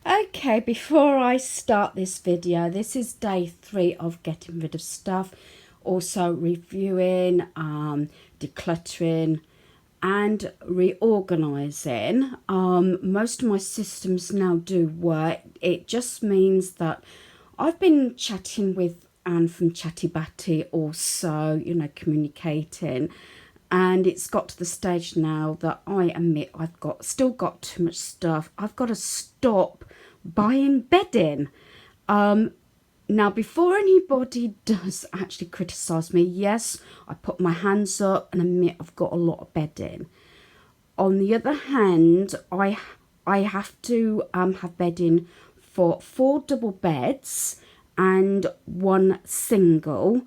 Okay, before I start this video, this is day 3 of getting rid of stuff, also reviewing, decluttering and reorganizing. Most of my systems now do work. It just means that I've been chatting with Anne from Chatty Batty, also, communicating, and it's got to the stage now that I admit I've still got too much stuff. I've got to stop buying bedding. Now, before anybody does actually criticise me, yes, I put my hands up and admit I've got a lot of bedding. On the other hand, I have to have bedding for 4 double beds and 1 single.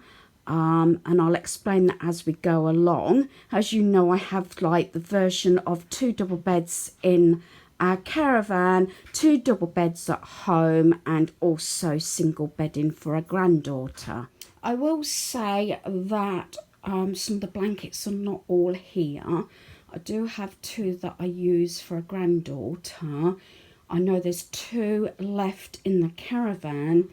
And I'll explain that as we go along. As you know, I have like the version of 2 double beds in our caravan, 2 double beds at home, and also single bedding for a granddaughter. I will say that some of the blankets are not all here. I do have 2 that I use for a granddaughter. I know there's 2 left in the caravan,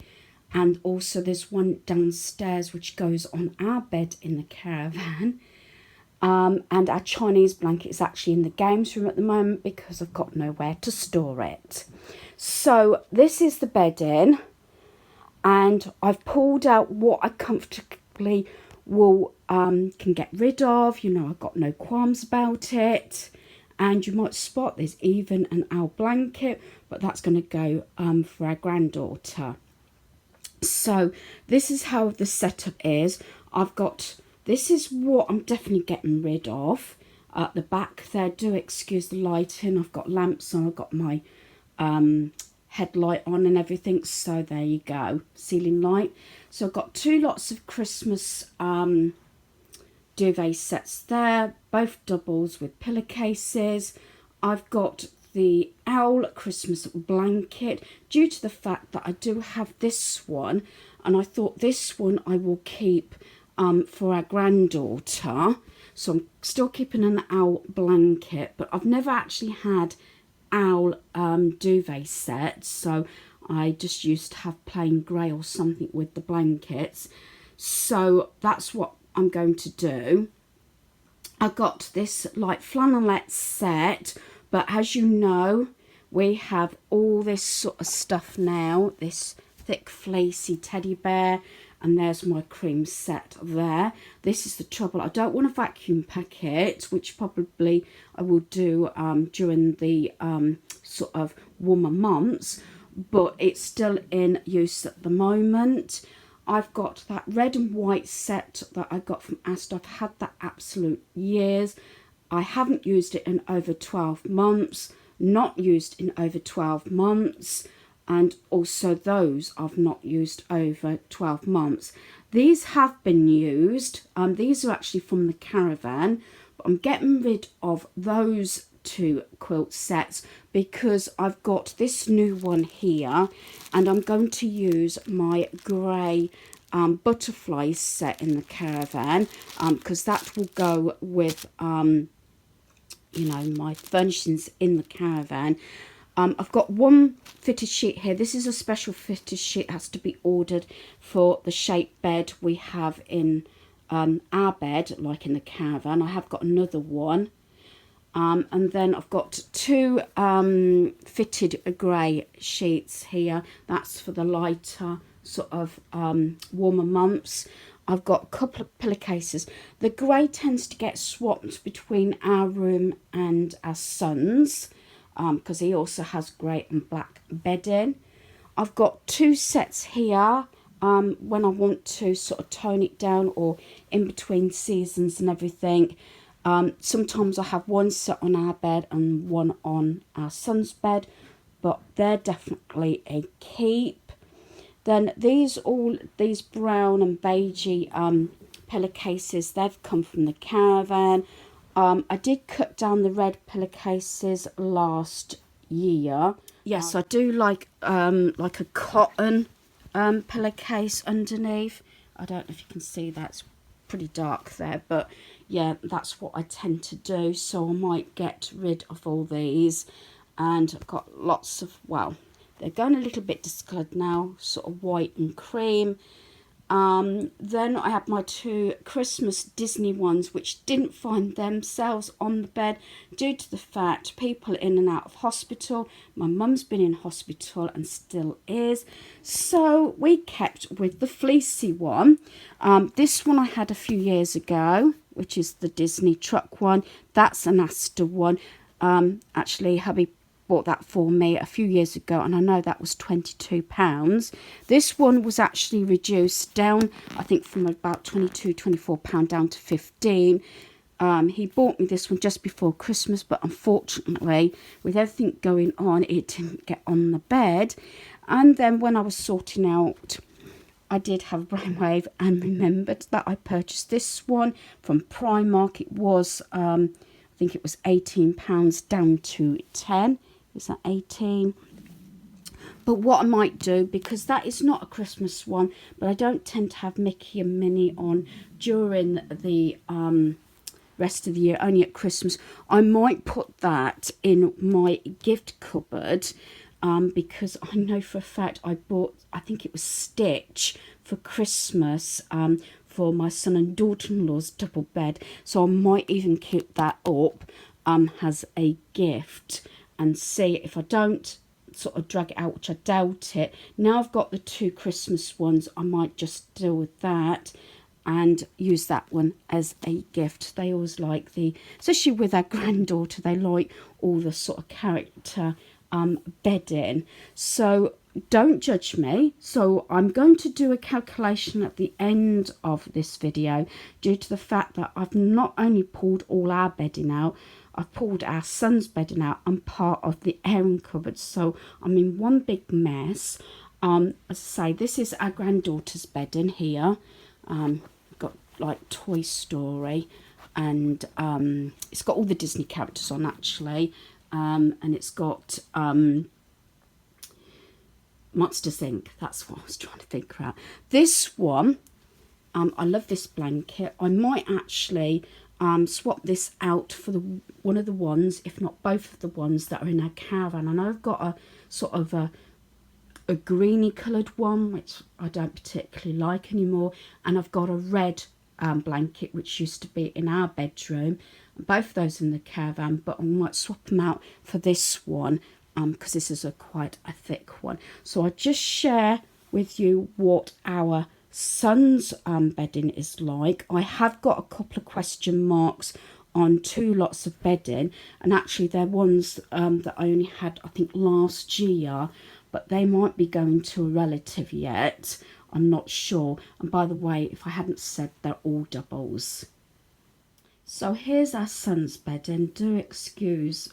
and also there's 1 downstairs which goes on our bed in the caravan. And our Chinese blanket is actually in the games room at the moment because I've got nowhere to store it. So this is the bedding, and I've pulled out what I comfortably will can get rid of. I've got no qualms about it. And you might spot there's even an owl blanket, but that's going to go for our granddaughter. So this is how the setup is. This is what I'm definitely getting rid of. At the back there, do excuse the lighting, I've got lamps on, I've got my headlight on and everything. So there you go, ceiling light. So I've got 2 lots of Christmas duvet sets there, both doubles with pillowcases. I've got the owl Christmas blanket, due to the fact that I do have this one, and I thought this one I will keep for our granddaughter. So I'm still keeping an owl blanket, but I've never actually had owl duvet sets, so I just used to have plain grey or something with the blankets. So that's what I'm going to do. I got this like flannelette set, but as you know, we have all this sort of stuff now, this thick fleecy teddy bear, and there's my cream set there. This is the trouble, I don't want to vacuum pack it, which probably I will do during the sort of warmer months, but it's still in use at the moment. I've got that red and white set that I got from Asda. I've had that absolute years. I haven't used it in over 12 months, not used in over 12 months, and also those I've not used over 12 months. These have been used. These are actually from the caravan, but I'm getting rid of those 2 quilt sets because I've got this new one here, and I'm going to use my grey butterfly set in the caravan because that will go with my furnishings in the caravan. I've got 1 fitted sheet here. This is a special fitted sheet. It has to be ordered for the shape bed we have in our bed, like in the caravan. I have got another one. And then I've got 2 fitted grey sheets here. That's for the lighter sort of warmer months. I've got a couple of pillowcases. The grey tends to get swapped between our room and our son's because he also has grey and black bedding. I've got 2 sets here when I want to sort of tone it down or in between seasons and everything. Sometimes I have 1 set on our bed and 1 on our son's bed, but they're definitely a keep. Then these brown and beigey pillowcases, they've come from the caravan. I did cut down the red pillowcases last year. Yes, I do like a cotton pillowcase underneath. I don't know if you can see that, it's pretty dark there, but yeah, that's what I tend to do. So I might get rid of all these, and I've got lots of, well, They're going a little bit discoloured now, sort of white and cream. Then I have my 2 Christmas Disney ones, which didn't find themselves on the bed due to the fact people in and out of hospital. My mum's been in hospital and still is. So we kept with the fleecy one. This one I had a few years ago, which is the Disney truck one. That's an Astor one. Actually, hubby bought that for me a few years ago, and I know that was £22. This one was actually reduced down, I think, from about £22-24 down to 15. He bought me this one just before Christmas, but unfortunately, with everything going on, it didn't get on the bed. And then when I was sorting out, I did have a brainwave and remembered that I purchased this one from Primark. It was, I think it was £18 down to 10. Is that 18? But what I might do, because that is not a Christmas one, but I don't tend to have Mickey and Minnie on during the rest of the year, only at Christmas, I might put that in my gift cupboard, because I know for a fact I bought, I think it was Stitch for Christmas, for my son and daughter-in-law's double bed. So I might even keep that up as a gift and see if I don't sort of drag it out, which I doubt it. Now I've got the 2 Christmas ones, I might just deal with that and use that one as a gift. They always like especially with our granddaughter, they like all the sort of character bedding. So don't judge me. So I'm going to do a calculation at the end of this video, due to the fact that I've not only pulled all our bedding out, I've pulled our son's bedding out and part of the airing cupboard. So I'm in one big mess. As I say, this is our granddaughter's bedding here. Got like Toy Story, and it's got all the Disney characters on actually, and it's got Monsters Inc. That's what I was trying to think about. This one, I love this blanket. I might actually swap this out for one of the ones, if not both of the ones that are in our caravan. I know I've got a sort of a greeny coloured one, which I don't particularly like anymore, and I've got a red blanket, which used to be in our bedroom. Both of those in the caravan, but I might swap them out for this one, because this is quite a thick one. So I just share with you what our son's bedding is like. I have got a couple of question marks on 2 lots of bedding, and actually they're ones that I only had, I think, last year, but they might be going to a relative yet. I'm not sure. And by the way, if I hadn't said, they're all doubles. So here's our son's bedding. Do excuse,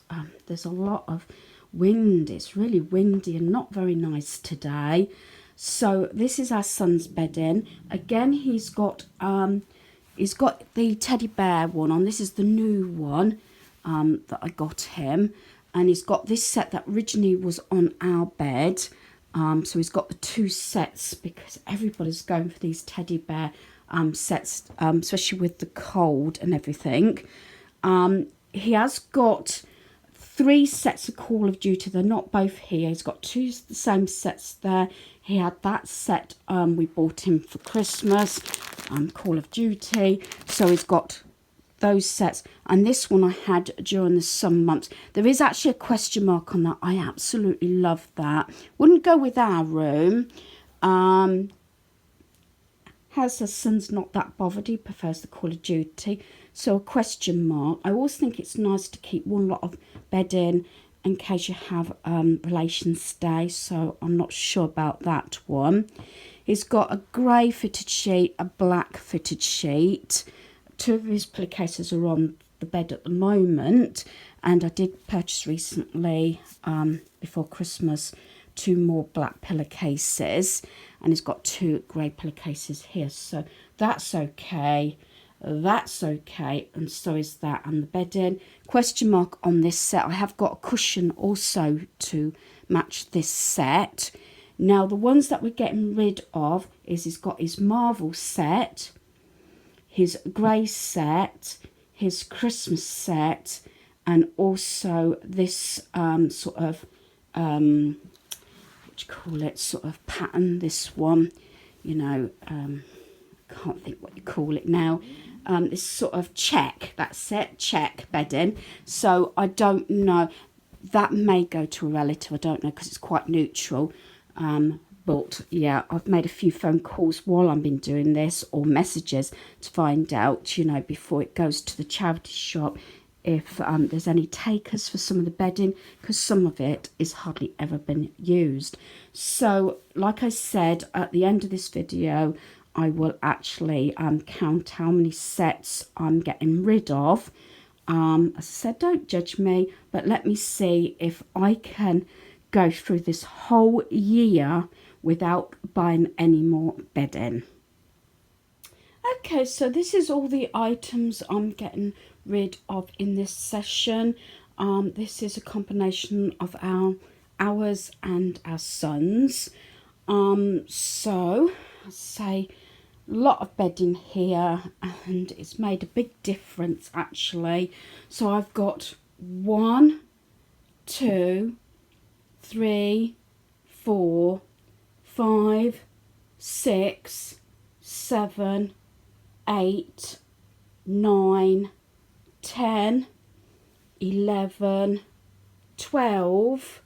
there's a lot of wind. It's really windy and not very nice today. So this is our son's bedding. Again, he's got the teddy bear one on. This is the new one that I got him, and he's got this set that originally was on our bed. So he's got the 2 sets, because everybody's going for these teddy bear sets, especially with the cold and everything. He has got 3 sets of Call of Duty. They're not both here. He's got 2 the same sets there. He had that set we bought him for Christmas, Call of Duty. So he's got those sets, and this one I had during the summer months. There is actually a question mark on that. I absolutely love that. Wouldn't go with our room. Has her son's not that bothered. He prefers the Call of Duty. So a question mark. I always think it's nice to keep one lot of bedding in case you have relations stay. So I'm not sure about that one. He's got a grey fitted sheet, a black fitted sheet. 2 of his pillowcases are on the bed at the moment, and I did purchase recently, before Christmas, 2 more black pillowcases, and he's got 2 grey pillowcases here. So that's okay. That's okay, and so is that. And the bedding. Question mark on this set. I have got a cushion also to match this set. Now the ones that we're getting rid of is he's got his Marvel set, his grey set, his Christmas set, and also this sort of what you call it, sort of pattern. This one, you know, can't think what you call it now. This sort of check, that's it, check bedding. So I don't know, that may go to a relative, I don't know, because it's quite neutral. But yeah, I've made a few phone calls while I've been doing this, or messages, to find out, you know, before it goes to the charity shop, if there's any takers for some of the bedding, because some of it is hardly ever been used. So like I said, at the end of this video, I will actually count how many sets I'm getting rid of. As I said, don't judge me, but let me see if I can go through this whole year without buying any more bedding. Okay, so this is all the items I'm getting rid of in this session. This is a combination of ours and our sons. So I'll say a lot of bedding here, and it's made a big difference actually. So I've got 1, 2, 3, 4, 5, 6, 7, 8, 9, 10, 11, 12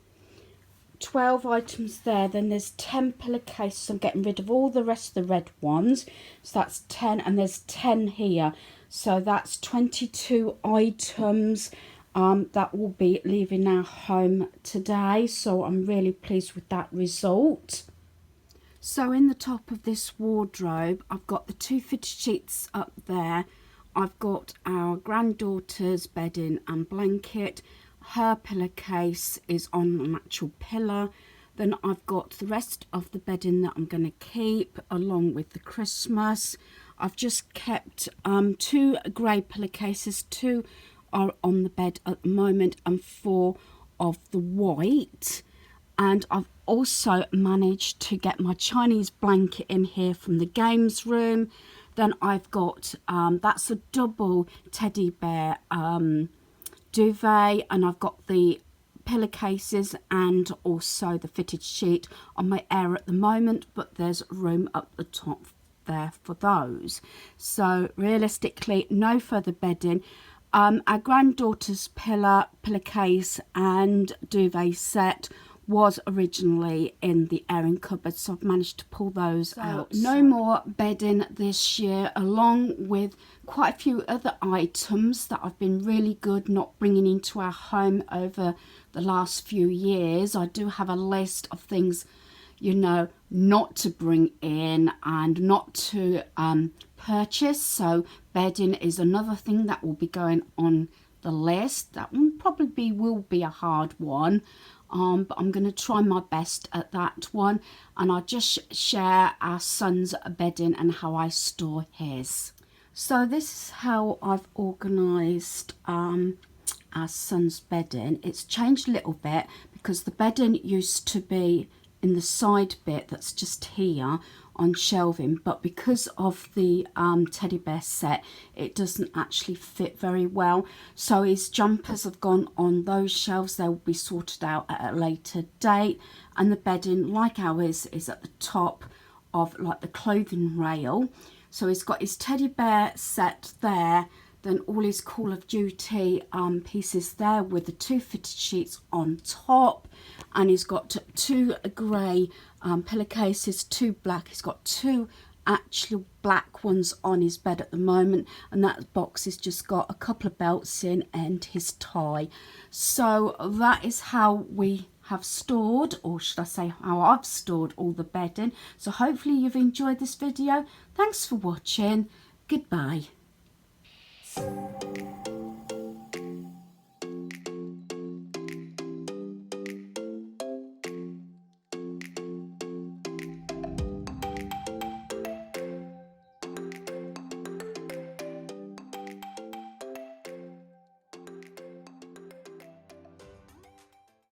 items there. Then there's 10 pillowcases. I'm getting rid of all the rest of the red ones, so that's 10, and there's 10 here, so that's 22 items that will be leaving our home today. So I'm really pleased with that result. So in the top of this wardrobe, I've got the 2 fitted sheets up there. I've got our granddaughter's bedding and blanket. Her pillowcase is on an actual pillow. Then I've got the rest of the bedding that I'm going to keep, along with the Christmas. I've just kept 2 grey pillowcases. 2 are on the bed at the moment, and 4 of the white. And I've also managed to get my Chinese blanket in here from the games room. Then I've got, that's a double teddy bear duvet, and I've got the pillowcases and also the fitted sheet on my air at the moment, but there's room up the top there for those. So realistically, no further bedding. Our granddaughter's pillowcase and duvet set was originally in the airing cupboard, so I've managed to pull those out. No more bedding this year, along with quite a few other items that I've been really good not bringing into our home over the last few years. I do have a list of things, you know, not to bring in and not to purchase. So bedding is another thing that will be going on the list. That one probably will be a hard one. But I'm going to try my best at that one, and I'll just share our son's bedding and how I store his. So this is how I've organised our son's bedding. It's changed a little bit because the bedding used to be in the side bit that's just here on shelving, but because of the teddy bear set, it doesn't actually fit very well. So his jumpers have gone on those shelves. They will be sorted out at a later date, and the bedding, like ours, is at the top of like the clothing rail. So he's got his teddy bear set there, then all his Call of Duty pieces there with the 2 fitted sheets on top, and he's got 2 grey pillowcases, 2 black. He's got 2 actual black ones on his bed at the moment, and that box has just got a couple of belts in and his tie. So that is how we have stored, or should I say how I've stored all the bedding. So hopefully you've enjoyed this video. Thanks for watching. Goodbye.